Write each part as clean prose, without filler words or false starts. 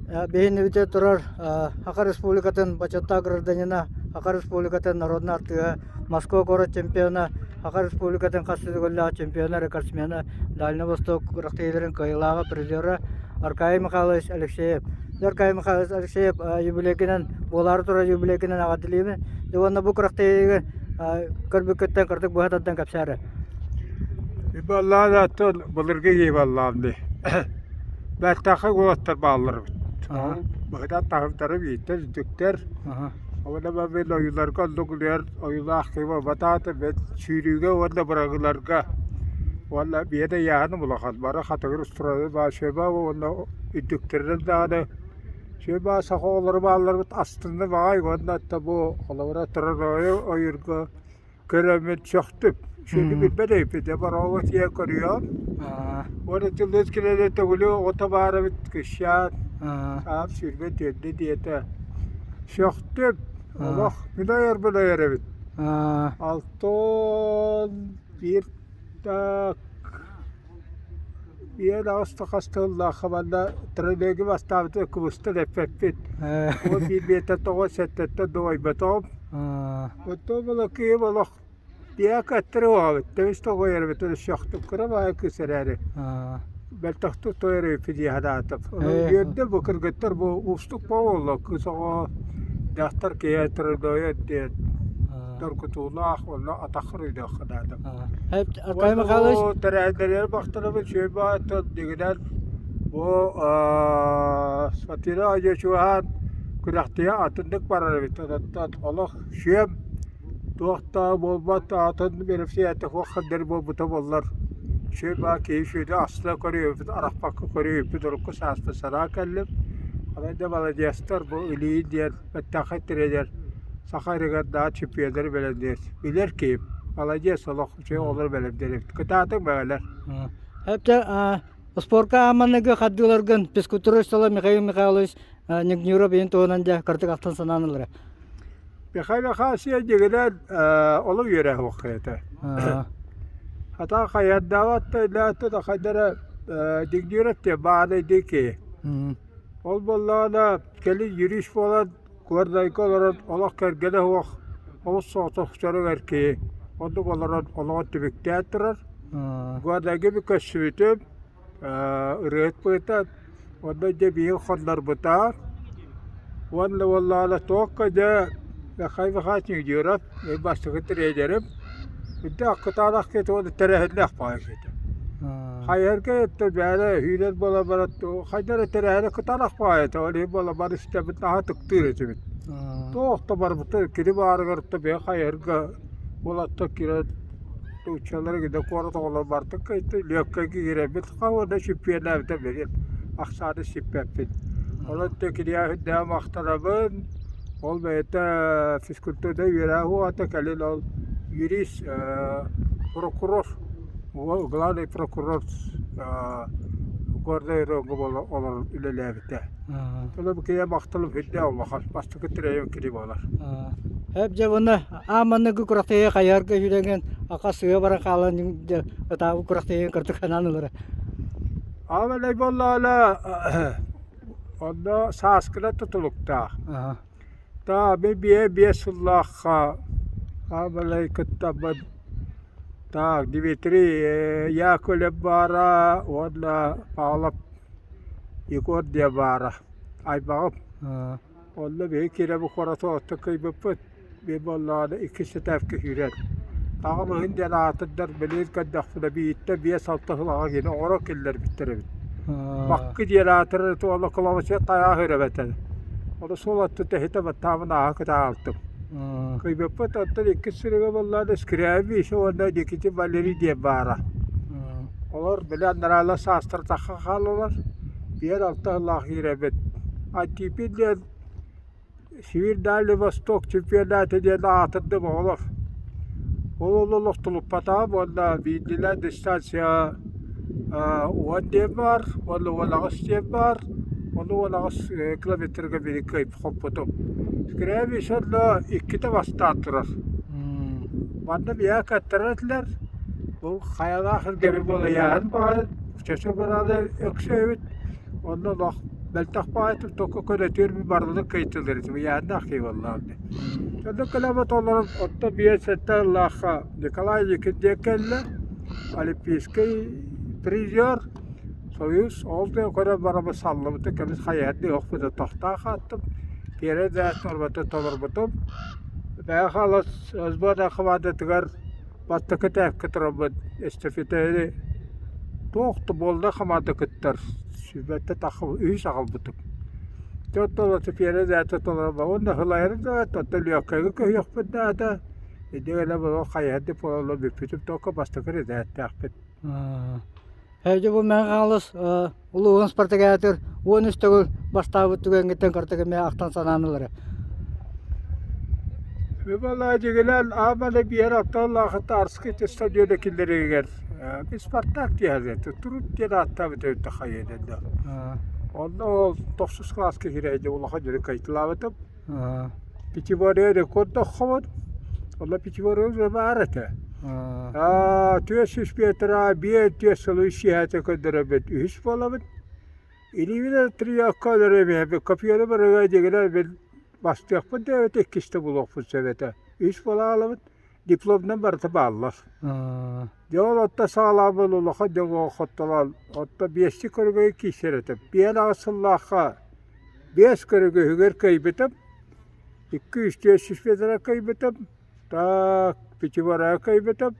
Бейін өте тұрар Хақа Республикатын Бачатта гражданина, Хақа Республикатын народный артыга, Москва город чемпиона, Хақа Республикатын қасыдығылла чемпиона, рекордсмена, Дальний Восток рақтейлерін кайылаға призері Аркай Михайлович Алексеев. Аркай Михайлович Алексеев юбилейкінен, болары тұра юбилейкінен ағадылеймін. Девонна бұл рақтейлерін көрбүккеттен кырдык бұхататтан кәпсәрі. Vallahi zaten bulurga gibi Allah'ım. Ben takı kulaklar bağlarım. Bakıda takımları bitir, dükter. Ama ben böyle oyunlarga dokunuyor, oyunlar akıma batata ve çürüge valla bırakırlarga. Valla bir de yağını bulakan. Bana hatırır usturada başıma valla dükterler dağını. Şöyle sakıları bağlarım aslında vay valla tabu olavra tırır oyunga köremet çöktüm. Şimdi bir bedeyip de bana o diye koruyor. Orada tılız kilede tavulu otobarı bit kışat. Sahip şirket dedi de. Şoktüm. Allah mülayar evet. Altın bir tak. Bir ağustos hastayla havanda trelegi bastavdı kubusta lepepit. O bir bete toğu sette doy betom. O to balaki balak. Ya katırı var. Demiş toğu yer beton şoktüm. Kıra var kısırarı. Beltahtı toyarı pidi hadatım. Yönde bu kırgıtır bu ustuk bağlı. Kısa o dahtar kıyatırı doya diye. Dorkutullah valla atakhırıydı hadatım. Hep Arkay Mihайлович Bu tereydeler baktığında şey var. Diğer bu satira acı şu an kulaktıya atındık para bitiyor. Allah şiem doğta bolbat atın bir fiyatı vakitler bu tabollar. Şey var ki şöyle asla koruyor, Arap pakı koruyor, bir dorku sas pesara kellim. Ama da bana jestar bu ili diğer takit eder. Sakarıga daha çipiyeler belediler. Bilir ki alaca soluk şey olur belediler. Kıtatın böyleler. hep de sporka amanıgı kaddılargın psikoturistala Mikhail Mikhailovich Nignyura beyin toğunanca kırtık altın sananılır. Bir khasiye diğerler olur yere vakıta. Hatta hayat davatta ilahtı da kadere digdirette bağlı diki. Olmalılarla keli yürüyüş falan Guardayık olarak Allah kergele hoş, o soğukçları erkeği, onda olarak Allah'a tebrik ettirir. Guardayık bir kaşıvitip, üret bıtar, onda cebiye xodlar bıtar. Vallahi toğukkaca kayıp haçın gidiyoruz, başlıkı ederim. Bir de akıtarak ki o da terehedle paylaşıyor. Hayır ki böyle hüler bola baratı, hayır terehedle kıtarak paylaşıyor. Öyle bola bar işte bir daha tıktır edin. Toğukta bar bıtır, kiri bar garıttı be hayır ki bola tıkira uçalara gidip korda olar bartık ki liyakka ki girebilir. Kavada şüpheler de verir. Aksadı şüphepin. Ola tıkiriya hüddem aktarabın. Ol beyte fiskültüde yüreğu atakalil ol. Юрист, прокурор, главный прокурор города Иронгола олар үлелебите. Тола bu kaya baktılım hüdde Allah'a, başlıkı tireyim kiri olar. Hep de bunu amanıgı kuraktaya kayar ki yüreğin akasıya bara kalan tabu kuraktaya kırtık kananılır. Ama ne bollala onda saskıla tutulukta. Ta bir sullahha Amalay kitabad tak Dimitri yakul bara wala palap ikor dia bara ay bağıp wala bir kere bu korato takıybıp bir bollada ikisi tefki hüret tağım hindi atıdır bilir kadafla bir itte bir saltahla yine orak eller bitirir bakkı diye atırır to Allah kılavası taya hürebeten o da solatı tehite batamına akıta altım Kayıp tatlı ikisine vallahi skrevi şu anda dikiti valeri diye bara. Olur bile naralar sastır takhalılar. Bir altta Allah hirebet. Atipi diye Sivir Dali Vostok çempiyonatı diye dağıtıldı mı olur. Olululuk tulup pata valla bildiler distansiya o diye var. Valla diye var. Valla kilometre bir kayıp hoputum. Skrevi şurada iki de vastatırır. Bana bir yak attırırlar. Bu hayal ahir gibi böyle yarın bağlı. Çeşme beraber öksevit. Ondan beltak baytım toko konatör bir barlık kayıtılır. Bu yani akı vallahi. Sonra kalabat olarak otta bir sette Allah'a Nikolay Yekindekelle Olimpiskay prizyor Soyuz oldu kadar baraba sallamıştı ki biz hayatı yok bir de tahta attım. Kere de torbata tolurbadım. Ve halas azbada kıvada tıgar battıkı tevkit robot estafeteli toğtu bolda kıvada kıttar. Sübette takı üy sağılbıdım. Totolatı kere de tolurba onda hılayırı da totoluyor kayı yok bir daha da. Edegele bu hayatı polo bir pütüp toka bastıkı da tevkit. Hece bu men kalız uluğun Spartakatör 13 tөгül baştabı tügen gitten kartı me aktan sananılары. Ve vallahi diyorlar amele bir yer Allah'a tarskı stadyodakileri gel. Biz Spartak diyeceğiz. Turup diye hatta bir de tahayyülde. Onda o 9 klas kireydi Allah'a göre kayıtlavatım. Peki var ya rekord da xavar. Allah peki var o varete. Tüyesiz Petra bir tüyesli şihate kadar bet üç bolavit. İlivine triyakkaları bir kapıya bırakıyor diyorlar ben bastık bu da tek işte bulak bu sevete. Üç bolavit diplomdan barıta bağlar. Diyor otta sağlam olarak diyor hattalar otta beşli körgü kişiretim. Bir asıllaha beş körgü hüger kaybettim. 200 tüyesiz Petra kaybettim. Ta peki var kaybettim.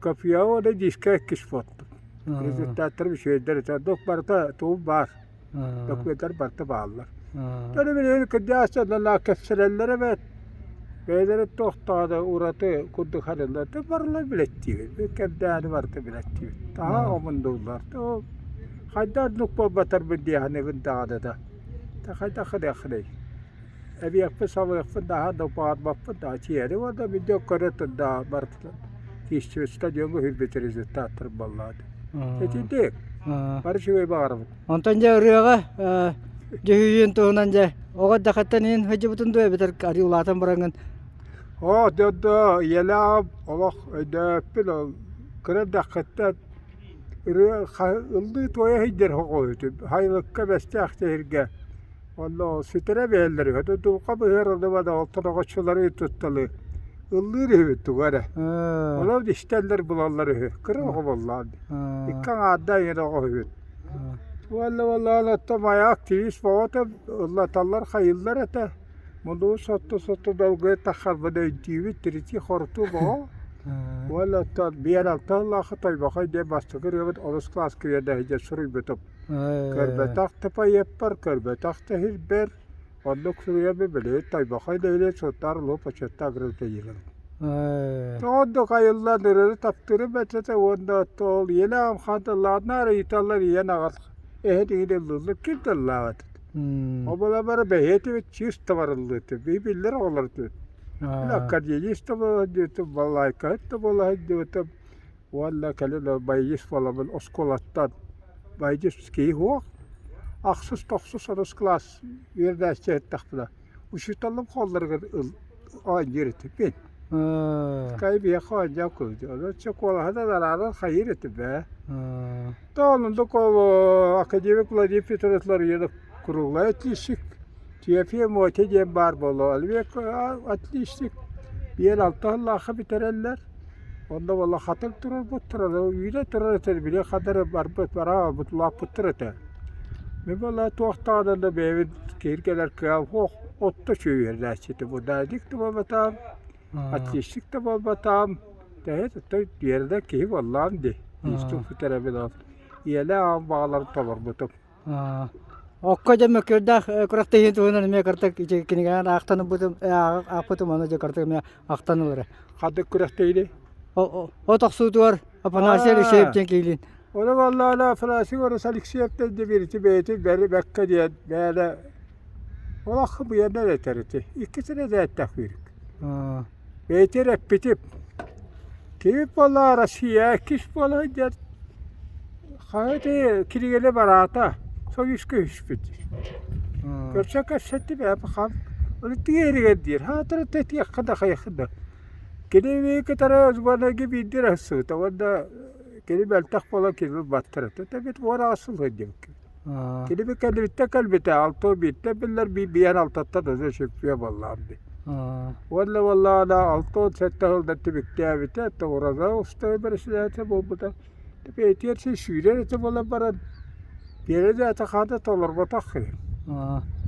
Kapıya o da diske kişfattım. Rezultatlar bir şeyler de dok barta tuğ var. Dokvetler barta bağlar. Tabii bir kıdiyası da la kefsirellere ve beyleri tohtada uğratı kudu halinde de barla biletti. Bir kedani vardı biletti. Daha omunda ollar. O haydar nukba batar bir diyane bin dağda da. Ta hayda khade. Ebi yapı sabah yapı daha da bağır bakı da çiyeri var da bir de karıtı da bartı. Kişi stadyumu hürbeti rezultatlar balladı. Tetik. Barışı bağırım. Ontanca rüyaga cehüyün tuğunanca oğa dakattan in hacı bütün duya biter kari ulatan barangın. O da yela Allah ödepil kırı dakattan ıldı toya hicdir hoğuydu. Haylıkka beste aktehirge. Allah sütere beğenleri. Hadi dulka bu herhalde vada altına kaçıları tuttalı. Illığı hüvüttü gara. Ola iştenler bulalları. Kırı oğu vallahi. İkkan adda yine oğu hüvüt. Vallahi anlattamaya aktivist bağıta anlatanlar hayırlar ete. Mundu sotu dalgaya takhar bada intivi tiriti hortu bağ. Vallahi bir yer altı Allah'a taybakay diye bastıkır. Evet olus klas kıyada hece sürüy betup. Körbetak tepa yapar, körbetak tehir ber. Onluk sürüye bir bile taybakay değil sotar lo paçatta agrıta yilir. Onda kayıllar taptırı betlete onda tol yine amxadılar nara itallar yine ağır. Ehdi luluk kim dallavat. O bala bara beheti ve çift tavarıldı. Birbirler olurdu. La kadiye işte diyordu vallahi kayıttı vallahi diyordu. Vallahi kalelo bayis falan oskolattan bayis ki ho. Aksız toksuz arası klas yerde takpla. Uşutalım kolları ayırdı ben. Kaybı yakınca koydu. Çok vallahi da zararı hayır etti be. Dağılında kol akademikler diplomatları ya da kurullar etmiştik. TF'ye muhtecem var bolu. Alıyor atmıştık. Bir yer altı Allah'a bitirirler. Onda vallahi hatır durur bu durur. Yine durur bile kadar var para bu laf bitirir. Ben vallahi tohtadan da bir kirkeler kıyam hoş otta şu yerler çıktı. Bu da dikti babatam. Atmıştık da babatam. Evet de yerde ki vallahi de. İşte bu tarafa da. Yele am bağlar tavır butup. Okka jam kırda kurakta hin tuğunan me kartak içe kinigan aktanı butum apatum ana je kartak me aktanıları. Hadı kuraktaydı. O taksutu var. Apa nasıl şey çenkilin. Ona vallahi la falası var salik şeypten de birisi beyti beri bekka diye böyle. Ola bu yerine de teriti. İkisine de takvirik. Beyti rep bitip. Ki vallahi Rusya kis vallahi der. Haydi kirigele barata. Soyuska hüspüt. Görsek aşetti be bakam. Onu diğeri diyor. Hatırı teti yakında kayakında. Kedi bir kadar uzmanı gibi indir asıl. Tavanda kedi beltak falan kedi battırdı. Tabii bu ara asıl hediye. Kili kelbitte kelbite altı bitte biller bir yan altatta da şüphe vallahi. Valla valla da altı sette oldu tibikte bite to orada usta bersiyete bu da. Beytiyer şey şüyre de valla bara yere de atakada tolur batak.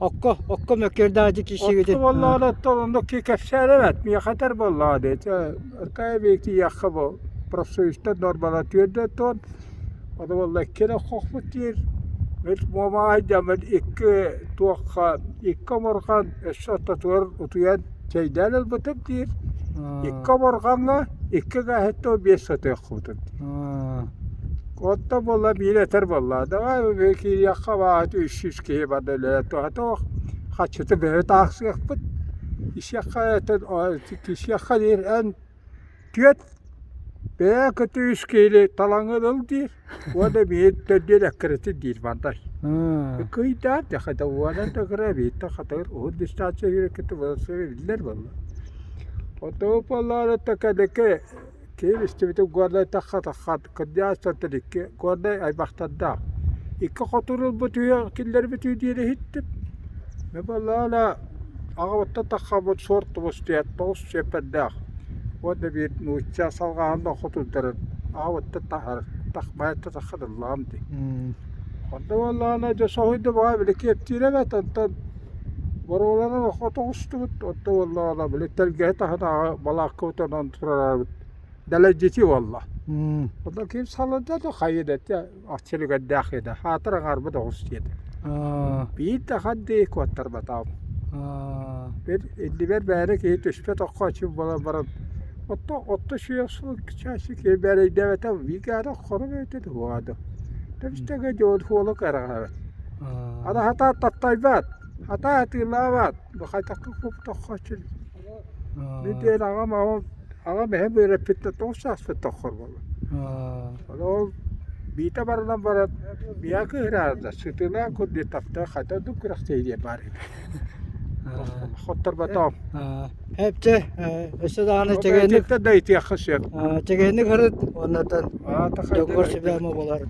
Okko mökerdacı kişi gidin. Otto vallahi da tolundaki kefser evet mi hater vallahi de. Arkaya bekti yakı bu. Profesörüste normal atıyor da ton. O da vallahi kere kokmut yer. Met mama jaman iki tuakha iki morgan esot tuar utuyan şeyden elbette dir. İki morganla iki gahetto besot yakutun. Otta bolla bir yeter vallahi da belki yakava 300 ki badele to hato haçtı be taksi yapıp iş yakayatın iş yakadir en tüet be kötü 3 ki talanı dol dir. O da bir tedbir kredi dir bandaj. Kıyda da hada ona da gravi ta hatar o distansya yürüyüşü varsa bilir vallahi. Oto vallahi da kadeke Kayıp işte guarda takhat kadiyas tadik guarda ay baxtada ikka xoturul butuya killer butu diye hittim me ballala ağawatta takhabot sort bostiyat tos sepeda wada bir nucha salgaanda xotutar ağawatta tahar takhbayta takhadallam di onda wallana jo sohide ba bile keptire ve tantan warolana xotostut onda wallana bile telgeta hada balakota nantra Delececi valla. Onda kim salında da hayret ya ahçılık dahide. Hatıra garba da olsaydı. Bir de haddi kuattar batam. Bir 51 bere ki tüşpet akçı bana baran. Otta şey olsun çaşı ki bere devete bir gara koru ötedi bu adı. Tabii ki jod holo kara. Ada hata tattaybat. Hata atilavat. Bu hayta kup takçı. Bir de ağam Aga behem böyle pitte tosas fetokor valla. Kalau bita barang barat biar kerada setelah aku ditafta kata tu kurang seyir bari. Khotar batam. Hepçe eşedağını çegenlik. Çekte de ihtiyaç yok. Çegenlik harıt ondan. Doktor şibama bolar.